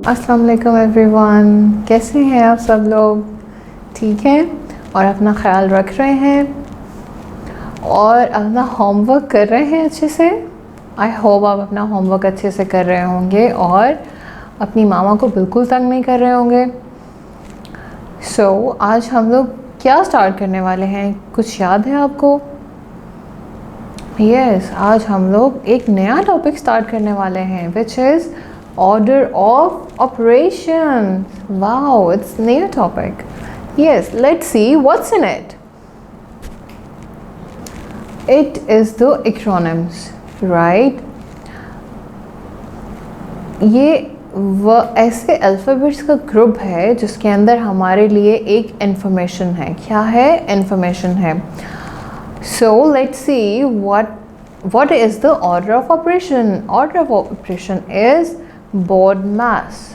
अस्सलाम वालेकुम एवरीवन, कैसे हैं आप सब लोग? ठीक हैं और अपना ख्याल रख रहे हैं और अपना होमवर्क कर रहे हैं अच्छे से। आई होप आप अपना होमवर्क अच्छे से कर रहे होंगे और अपनी मामा को बिल्कुल तंग नहीं कर रहे होंगे। आज हम लोग क्या स्टार्ट करने वाले हैं, कुछ याद है आपको? यस, आज हम लोग एक नया टॉपिक स्टार्ट करने वाले हैं which is order of operations. Wow, it's new topic. Yes, let's see what's in it. It is the acronyms, right? ये वो ऐसे अल्फ़ाबेट्स का ग्रुप है जिसके अंदर हमारे लिए एक इंफॉर्मेशन है। क्या है? इंफॉर्मेशन है। So let's see what is the order of operation. Order of operation is board mass.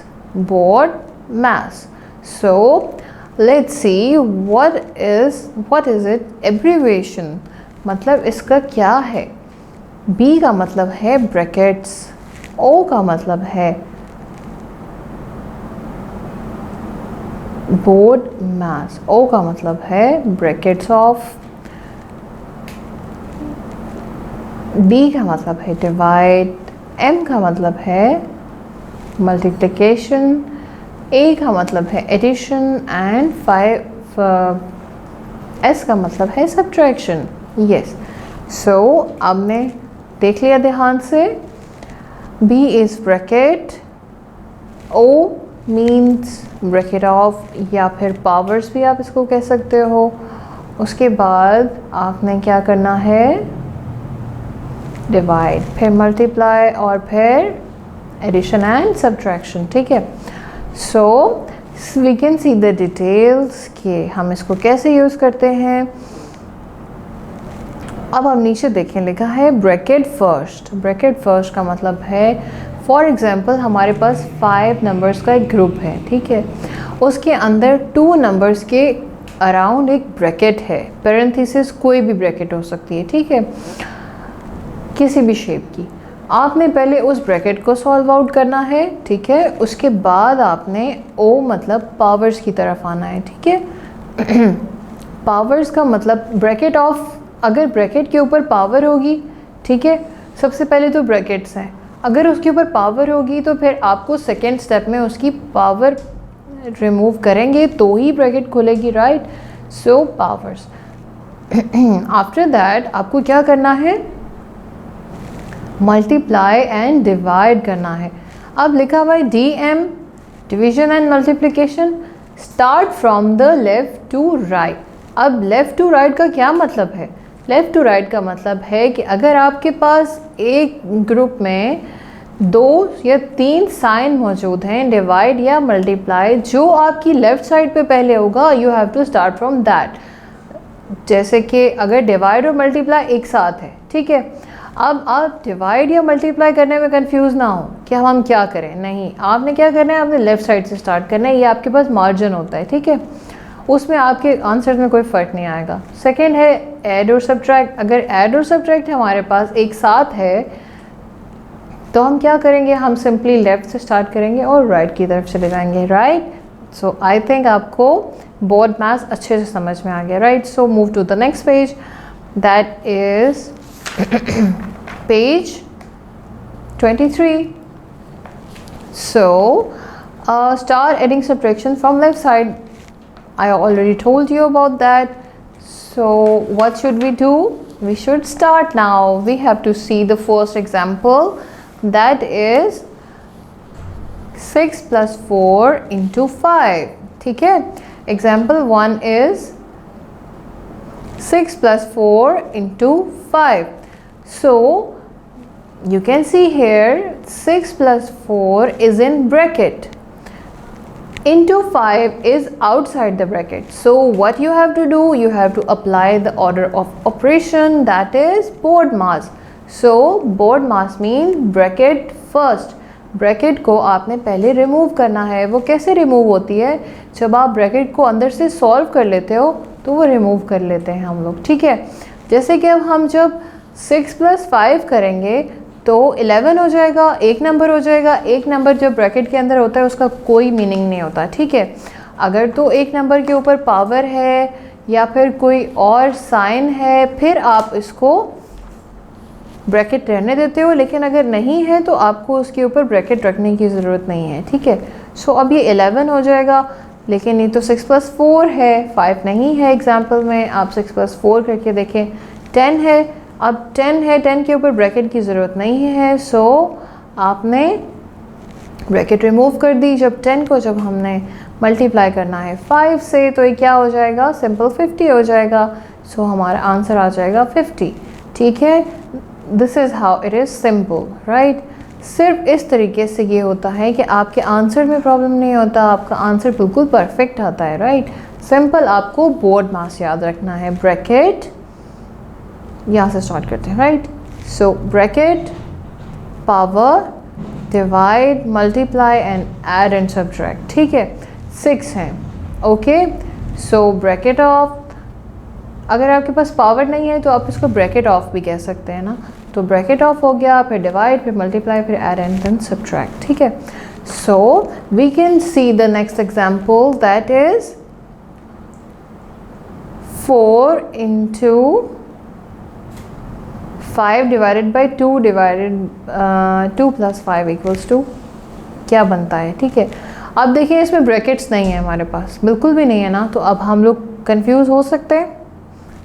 So let's see what is it abbreviation, मतलब इसका क्या है? B का मतलब है ब्रैकेट्स, O का मतलब है बोर्ड मास, O का मतलब है ब्रैकेट्स ऑफ, D का मतलब है डिवाइड, M का मतलब है मल्टीप्लिकेशन, A का मतलब है एडिशन एंड 5 S का मतलब है सब्ट्रैक्शन। यस, सो आपने देख लिया ध्यान से। B is bracket, O means bracket of या फिर पावर्स भी आप इसको कह सकते हो। उसके बाद आपने क्या करना है? डिवाइड, फिर मल्टीप्लाई और फिर एडिशन एंड सब्ट्रैक्शन। ठीक है, so we can see the details कि हम इसको कैसे यूज़ करते हैं। अब हम नीचे देखें, लिखा है ब्रैकेट फर्स्ट। ब्रैकेट फर्स्ट का मतलब है, फॉर एग्जांपल हमारे पास 5 नंबर्स का एक ग्रुप है, ठीक है, उसके अंदर 2 नंबर्स के अराउंड एक ब्रैकेट है, पैरेंथेसिस कोई भी ब्रैकेट हो सकती है, ठीक है, किसी भी शेप की। आपने पहले उस ब्रैकेट को सॉल्व आउट करना है, ठीक है, उसके बाद आपने O मतलब पावर्स की तरफ आना है, ठीक है। पावर्स का मतलब ब्रैकेट ऑफ, अगर ब्रैकेट के ऊपर पावर होगी, ठीक है, सबसे पहले तो ब्रैकेट्स हैं, अगर उसके ऊपर पावर होगी तो फिर आपको सेकेंड स्टेप में उसकी पावर रिमूव करेंगे तो ही ब्रैकेट खुलेगी, right? So powers. After that आपको क्या करना है? मल्टीप्लाई एंड डिवाइड करना है। अब लिखा हुआ है DM, division and multiplication, start from the left to right. अब लेफ़्ट टू राइट का क्या मतलब है? लेफ़्ट टू राइट का मतलब है कि अगर आपके पास एक ग्रुप में 2 या 3 साइन मौजूद हैं, डिवाइड या मल्टीप्लाई, जो आपकी लेफ़्ट साइड पे पहले होगा, you have to start from that. जैसे कि अगर डिवाइड और मल्टीप्लाई एक साथ है, ठीक है, अब आप डिवाइड या मल्टीप्लाई करने में कंफ्यूज ना हो कि हम क्या करें, नहीं, आपने क्या करना है, आपने लेफ़्ट साइड से स्टार्ट करना है। ये आपके पास मार्जिन होता है, ठीक है, उसमें आपके आंसर में कोई फ़र्क नहीं आएगा। सेकंड है ऐड और सब्ट्रैक्ट। अगर ऐड और सब्ट्रैक्ट हमारे पास एक साथ है तो हम क्या करेंगे? हम सिंपली लेफ़्ट से स्टार्ट करेंगे और राइट की तरफ चले जाएंगे, राइट? सो आई थिंक आपको बोर्ड मैथ्स अच्छे से समझ में आ गया, right? So move to the next page, that is page 23. So start adding subtraction from left side. I already told you about that. So what should we do? We should start now. We have to see the first example, that is 6 plus 4 into 5. ठीक है, example 1 is 6 plus 4 into 5. So you can see here 6 plus 4 is in bracket, into 5 is outside the bracket. So what you have to do, you have to apply the order of operation, that is board mass. So board mass means bracket first. Bracket को आपने पहले remove करना है। वो कैसे remove होती है? जब आप ब्रैकेट को अंदर से सॉल्व कर लेते हो तो वो रिमूव कर लेते हैं हम लोग, ठीक है। जैसे कि अब हम जब 6 + 5 करेंगे तो 11 हो जाएगा, एक नंबर हो जाएगा। एक नंबर जब ब्रैकेट के अंदर होता है उसका कोई मीनिंग नहीं होता, ठीक है। अगर तो एक नंबर के ऊपर पावर है या फिर कोई और साइन है फिर आप इसको ब्रैकेट रहने देते हो, लेकिन अगर नहीं है तो आपको उसके ऊपर ब्रैकेट रखने की ज़रूरत नहीं है, ठीक है। सो अब ये 11 हो जाएगा, लेकिन ये तो 6 + 4 है, 5 नहीं है एग्जाम्पल में। आप 6 + 4 करके देखें, 10 है। अब 10 है, 10 के ऊपर ब्रैकेट की ज़रूरत नहीं है, सो आपने ब्रैकेट रिमूव कर दी। जब 10 को जब हमने मल्टीप्लाई करना है 5 से तो ये क्या हो जाएगा, सिंपल 50 हो जाएगा। सो हमारा आंसर आ जाएगा 50, ठीक है। This is how it is simple, right. सिर्फ इस तरीके से ये होता है कि आपके आंसर में प्रॉब्लम नहीं होता, आपका आंसर बिल्कुल परफेक्ट आता है, राइट। सिंपल आपको बोर्ड मास याद रखना है। ब्रैकेट यहाँ से स्टार्ट करते हैं, right. So bracket, power, divide, multiply and add and subtract, ठीक है। 6 हैं, ओके। सो ब्रैकेट ऑफ, अगर आपके पास पावर नहीं है तो आप इसको ब्रैकेट ऑफ भी कह सकते हैं ना। तो ब्रैकेट ऑफ हो गया, फिर डिवाइड, फिर मल्टीप्लाई, फिर ऐड एंड देन सब्ट्रैक्ट, ठीक है। So we can see the next example, that is 4 × 5 divided by 2 divided 2 + 5 = क्या बनता है, ठीक है। अब देखिए इसमें ब्रैकेट्स नहीं है हमारे पास, बिल्कुल भी नहीं है ना। तो अब हम लोग कंफ्यूज हो सकते हैं,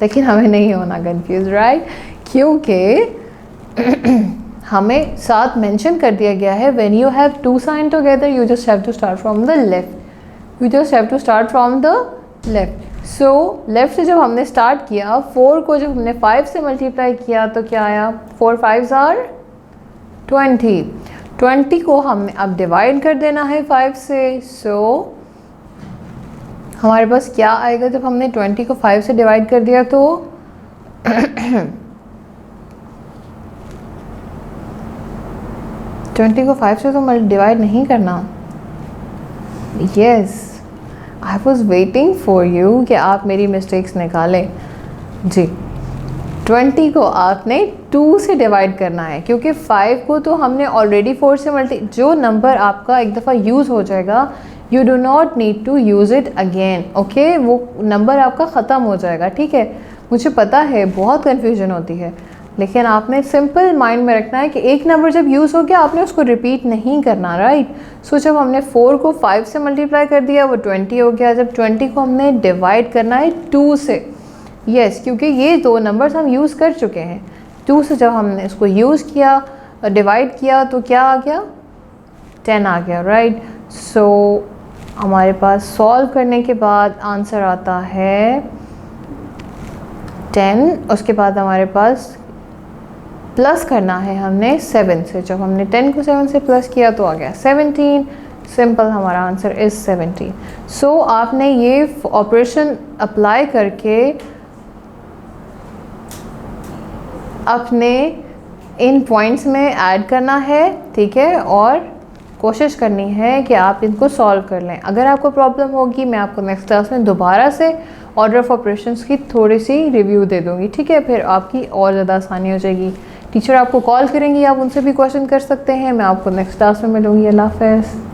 लेकिन हमें नहीं होना कंफ्यूज, राइट। क्योंकि हमें साथ मेंशन कर दिया गया है, when you have 2 sign together you just have to start from the left, you just have to start from the left. So left से जब हमने स्टार्ट किया, 4 को जब हमने 5 से मल्टीप्लाई किया तो क्या आया, 4 × 5 = 20। 20 को हमने अब डिवाइड कर देना है 5 से। सो हमारे पास क्या आएगा, जब हमने 20 को 5 से डिवाइड कर दिया तो 20 को 5 से तो डिवाइड नहीं करना। Yes, I was waiting for you कि आप मेरी मिस्टेक्स निकालें जी। 20 को आपने 2 से डिवाइड करना है, क्योंकि 5 को तो हमने ऑलरेडी 4 से जो नंबर आपका एक दफ़ा यूज़ हो जाएगा, you do not need to use it again, okay. वो नंबर आपका ख़त्म हो जाएगा, ठीक है। मुझे पता है बहुत कन्फ्यूजन होती है, लेकिन आपने सिंपल माइंड में रखना है कि एक नंबर जब यूज़ हो गया आपने उसको रिपीट नहीं करना, राइट। सो जब हमने 4 को 5 से मल्टीप्लाई कर दिया वो 20 हो गया। जब 20 को हमने डिवाइड करना है 2 से, यस, क्योंकि ये 2 नंबर्स हम यूज़ कर चुके हैं। 2 से जब हमने इसको यूज़ किया, डिवाइड किया तो क्या आ गया, 10 आ गया, राइट। सो हमारे पास सॉल्व करने के बाद आंसर आता है 10। उसके बाद हमारे पास प्लस करना है हमने 7 से, जब हमने 10 को 7 से प्लस किया तो आ गया 17। सिंपल, हमारा आंसर इज़ 17। सो आपने ये ऑपरेशन अप्लाई करके अपने इन पॉइंट्स में ऐड करना है, ठीक है, और कोशिश करनी है कि आप इनको सॉल्व कर लें। अगर आपको प्रॉब्लम होगी मैं आपको नेक्स्ट क्लास में दोबारा से ऑर्डर ऑफ ऑपरेशंस की थोड़ी सी रिव्यू दे दूँगी, ठीक है। फिर आपकी और ज़्यादा आसानी हो जाएगी। टीचर आपको कॉल करेंगी, आप उनसे भी क्वेश्चन कर सकते हैं। मैं आपको नेक्स्ट क्लास में मिलूँगी। अल्लाह हाफ़िज़।